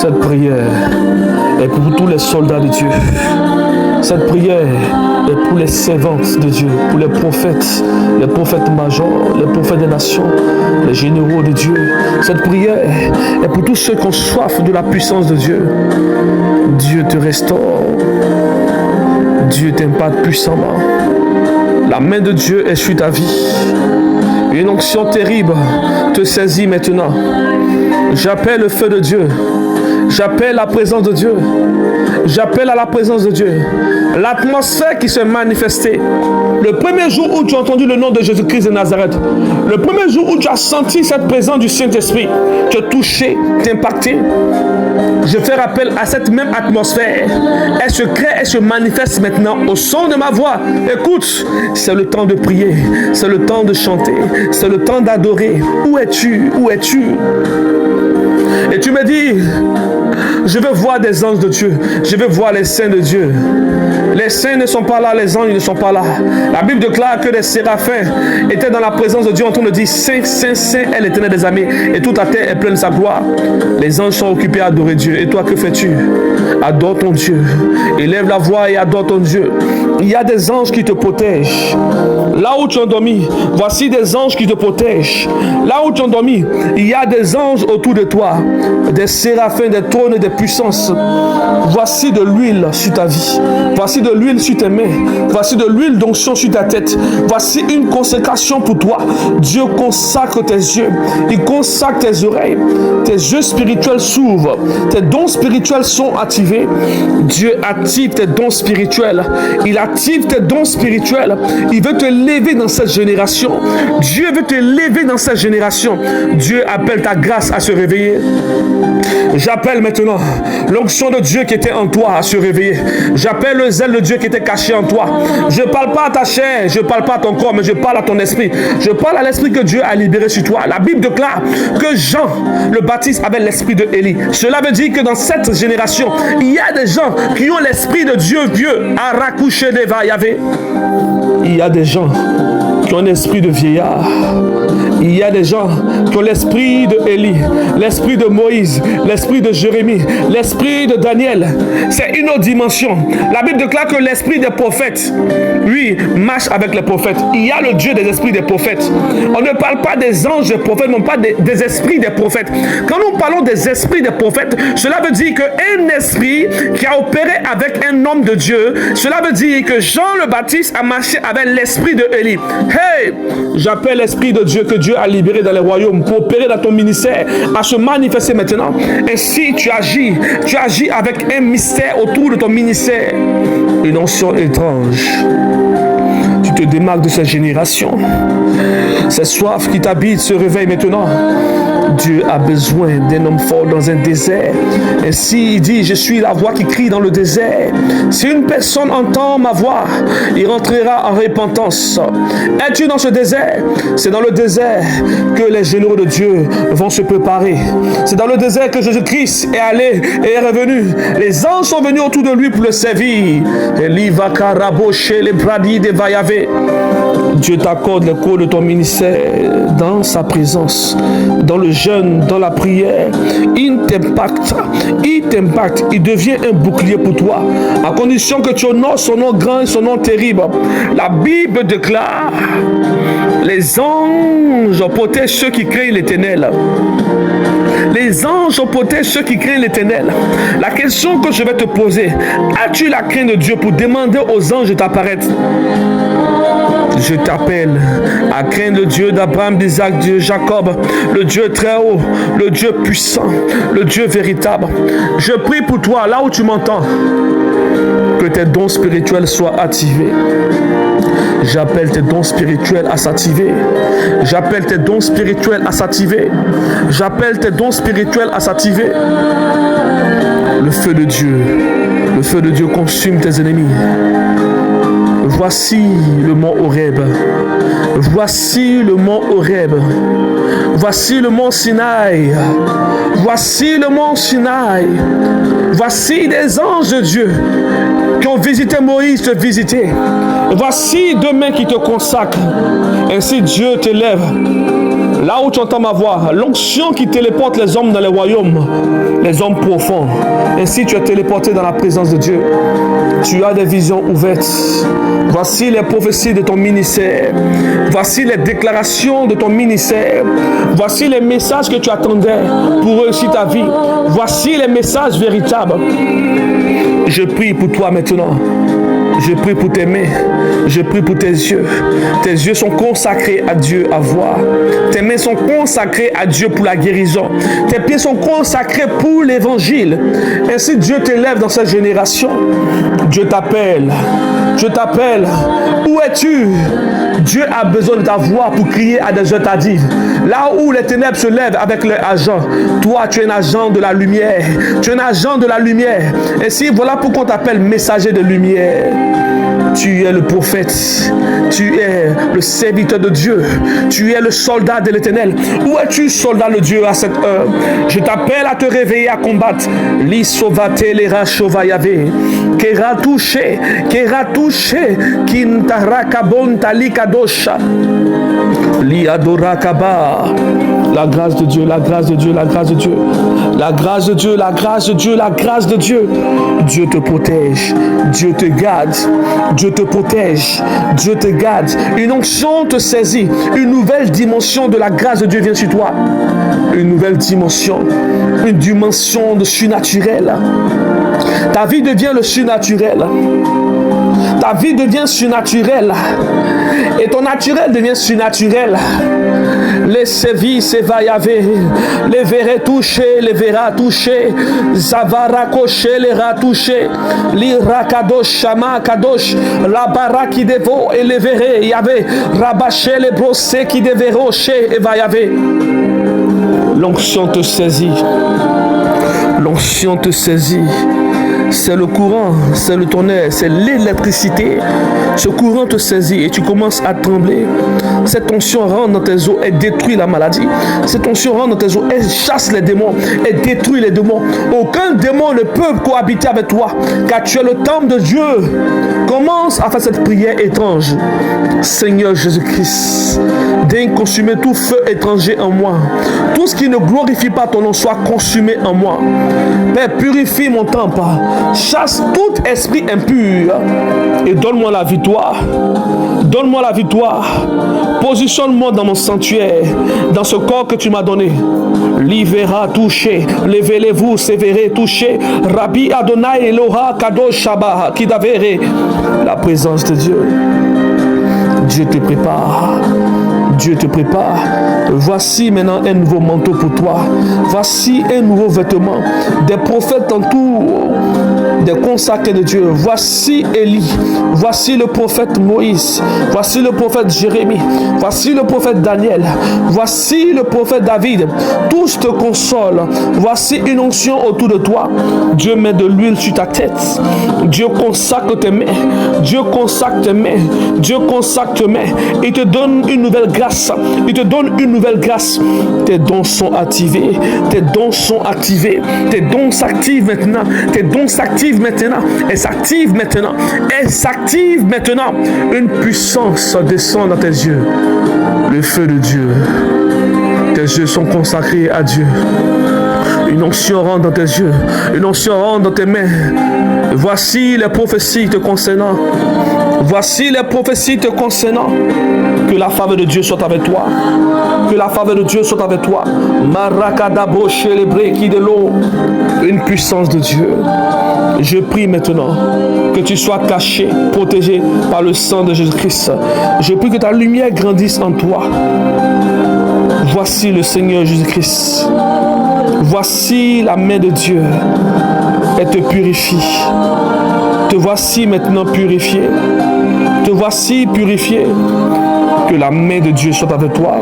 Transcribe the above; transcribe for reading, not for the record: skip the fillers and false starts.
Cette prière est pour tous les soldats de Dieu. Cette prière est pour les servantes de Dieu, pour les prophètes majors, les prophètes des nations, les généraux de Dieu. Cette prière est pour tous ceux qui ont soif de la puissance de Dieu. Dieu te restaure. Dieu t'impacte puissamment. La main de Dieu est sur ta vie. Une onction terrible te saisit maintenant. J'appelle le feu de Dieu. J'appelle la présence de Dieu. J'appelle à la présence de Dieu. L'atmosphère qui s'est manifestée. Le premier jour où tu as entendu le nom de Jésus-Christ de Nazareth. Le premier jour où tu as senti cette présence du Saint-Esprit. Te toucher, t'impacter. Je fais rappel à cette même atmosphère. Elle se crée, elle se manifeste maintenant au son de ma voix. Écoute, c'est le temps de prier. C'est le temps de chanter. C'est le temps d'adorer. Où es-tu? Où es-tu? Et tu me dis, je veux voir des anges de Dieu. Je veux voir les saints de Dieu. Les saints ne sont pas là, les anges ne sont pas là. La Bible déclare que les séraphins étaient dans la présence de Dieu en train de dire Saint, Saint, Saint est l'Éternel des armées. Et toute la terre est pleine de sa gloire. Les anges sont occupés à adorer Dieu. Et toi, que fais-tu? Adore ton Dieu. Élève la voix et adore ton Dieu. Il y a des anges qui te protègent. Là où tu es endormi, voici des anges qui te protègent. Là où tu es endormi, il y a des anges autour de toi. Des séraphins, des trônes et des puissances. Voici de l'huile sur ta vie. Voici de l'huile sur tes mains. Voici de l'huile d'onction sur ta tête. Voici une consécration pour toi. Dieu consacre tes yeux. Il consacre tes oreilles. Tes yeux spirituels s'ouvrent. Tes dons spirituels sont activés. Dieu active tes dons spirituels. Il active tes dons spirituels. Il veut te lever dans cette génération. Dieu veut te lever dans cette génération. Dieu appelle ta grâce à se réveiller. J'appelle maintenant l'onction de Dieu qui était en toi à se réveiller. J'appelle le zèle de Dieu qui était caché en toi. Je ne parle pas à ta chair, je ne parle pas à ton corps, mais je parle à ton esprit. Je parle à l'esprit que Dieu a libéré sur toi. La Bible déclare que Jean le Baptiste avait l'esprit de Élie. Cela veut dire que dans cette génération, il y a des gens qui ont l'esprit de Dieu vieux. Il y a des gens qui ont l'esprit de vieillard. Il y a des gens qui ont l'esprit de Élie, l'esprit de Moïse, l'esprit de Jérémie, l'esprit de Daniel. C'est une autre dimension. La Bible déclare que l'esprit des prophètes, lui, marche avec les prophètes. Il y a le Dieu des esprits des prophètes. On ne parle pas des anges des prophètes, non pas des esprits des prophètes. Quand nous parlons des esprits des prophètes, cela veut dire qu'un esprit qui a opéré avec un homme de Dieu, cela veut dire que Jean le Baptiste a marché avec l'esprit de Élie. Hey, j'appelle l'esprit de Dieu que Dieu a libéré dans les royaumes pour opérer dans ton ministère, à se manifester maintenant. Ainsi, tu agis avec un mystère autour de ton ministère. Une onction étrange. Tu te démarques de cette génération. Cette soif qui t'habite se réveille maintenant. Dieu a besoin d'un homme fort dans un désert. Ainsi, il dit, je suis la voix qui crie dans le désert. Si une personne entend ma voix, il rentrera en repentance. Es-tu dans ce désert? C'est dans le désert que les généraux de Dieu vont se préparer. C'est dans le désert que Jésus-Christ est allé et est revenu. Les anges sont venus autour de lui pour le servir. Dieu t'accorde le cours de ton ministère dans sa présence, dans le jeûne, dans la prière. Il t'impacte, il devient un bouclier pour toi, à condition que tu honores son nom grand et son nom terrible. La Bible déclare, les anges protègent ceux qui craignent l'Éternel. Les anges protègent ceux qui craignent l'Éternel. La question que je vais te poser, as-tu la crainte de Dieu pour demander aux anges de t'apparaître? Je t'appelle à craindre le Dieu d'Abraham, d'Isaac, de Jacob, le Dieu très haut, le Dieu puissant, le Dieu véritable. Je prie pour toi, là où tu m'entends, que tes dons spirituels soient activés. J'appelle tes dons spirituels à s'activer. J'appelle tes dons spirituels à s'activer. J'appelle tes dons spirituels à s'activer. Le feu de Dieu consume tes ennemis. Voici le mont Horeb. Voici le mont Horeb. Voici le mont Sinaï. Voici le mont Sinaï. Voici des anges de Dieu qui ont visité Moïse, te visiter. Voici deux mains qui te consacrent. Ainsi Dieu t'élève Là où tu entends ma voix, l'onction qui téléporte les hommes dans les royaumes, les hommes profonds. Ainsi tu es téléporté dans la présence de Dieu. Tu as des visions ouvertes. Voici les prophéties de ton ministère. Voici les déclarations de ton ministère. Voici les messages que tu attendais pour réussir ta vie. Voici les messages véritables. Je prie pour toi maintenant. Je prie pour tes mains. Je prie pour tes yeux. Tes yeux sont consacrés à Dieu à voir. Tes mains sont consacrées à Dieu pour la guérison. Tes pieds sont consacrés pour l'évangile. Ainsi Dieu t'élève dans cette génération. Dieu t'appelle. Je t'appelle. Où es-tu? Dieu a besoin de ta voix pour crier à des heures tardives. Là où les ténèbres se lèvent avec leurs agents, toi tu es un agent de la lumière. Tu es un agent de la lumière. Ainsi voilà pourquoi on t'appelle messager de lumière. Tu es le prophète, tu es le serviteur de Dieu, tu es le soldat de l'Éternel. Où es-tu, soldat de Dieu, à cette heure? Je t'appelle à te réveiller, à combattre. L'isovate lera chovayave, kera touché, kintarakabon talikadosha, liadorakaba. La grâce de Dieu, la grâce de Dieu, la grâce de Dieu, la grâce de Dieu, la grâce de Dieu, la grâce de Dieu. Dieu te protège, Dieu te garde, Dieu te protège, Dieu te garde. Une onction te saisit, une nouvelle dimension de la grâce de Dieu vient sur toi. Une nouvelle dimension, une dimension de surnaturel. Ta vie devient le surnaturel. Ta vie devient surnaturelle. Et ton naturel devient surnaturel. Les sévis, se va y avoir. Les verrets touchés, les verras touchés. Zavara coché, les rats touchés. L'ira kadosh, shama kadosh. La bara qui dévore et les verrets. Il y avait rabaché les brossés qui devaient rocher et va y avoir. L'onction te saisit. L'onction te saisit. C'est le courant, c'est le tonnerre, c'est l'électricité. Ce courant te saisit et tu commences à trembler. Cette onction rentre dans tes os et détruit la maladie. Cette onction rentre dans tes os et chasse les démons et détruit les démons. Aucun démon ne peut cohabiter avec toi car tu es le temple de Dieu. Commence à faire cette prière étrange. Seigneur Jésus-Christ, daigne consumer tout feu étranger en moi. Tout ce qui ne glorifie pas ton nom soit consumé en moi. Père, purifie mon temple. Chasse tout esprit impur et donne-moi la victoire. Donne-moi la victoire. Positionne-moi dans mon sanctuaire, dans ce corps que tu m'as donné. Livera touché, levez-vous, sévérez touché. Rabbi Adonai Eloha Kadosh Shabbat Kidavere. La présence de Dieu. Dieu te prépare. Dieu te prépare. Voici maintenant un nouveau manteau pour toi. Voici un nouveau vêtement. Des prophètes t'entourent, des consacrés de Dieu. Voici Élie. Voici le prophète Moïse. Voici le prophète Jérémie. Voici le prophète Daniel. Voici le prophète David. Tous te consolent. Voici une onction autour de toi. Dieu met de l'huile sur ta tête. Dieu consacre tes mains. Dieu consacre tes mains. Dieu consacre tes mains. Il te donne une nouvelle grâce. Il te donne une nouvelle grâce. Tes dons sont activés. Tes dons sont activés. Tes dons s'activent maintenant. Tes dons s'activent maintenant. Elles s'activent maintenant. Elles s'activent maintenant. Une puissance descend dans tes yeux. Le feu de Dieu. Tes yeux sont consacrés à Dieu. Une onction rentre dans tes yeux. Une onction rentre dans tes mains. Voici les prophéties te concernant. Voici les prophéties te concernant. Que la faveur de Dieu soit avec toi. Que la faveur de Dieu soit avec toi. Marakadabo chélébré qui de l'eau. Une puissance de Dieu. Je prie maintenant que tu sois caché, protégé par le sang de Jésus-Christ. Je prie que ta lumière grandisse en toi. Voici le Seigneur Jésus-Christ. Voici la main de Dieu. Elle te purifie. Te voici maintenant purifié. Te voici purifié. Que la main de Dieu soit avec toi.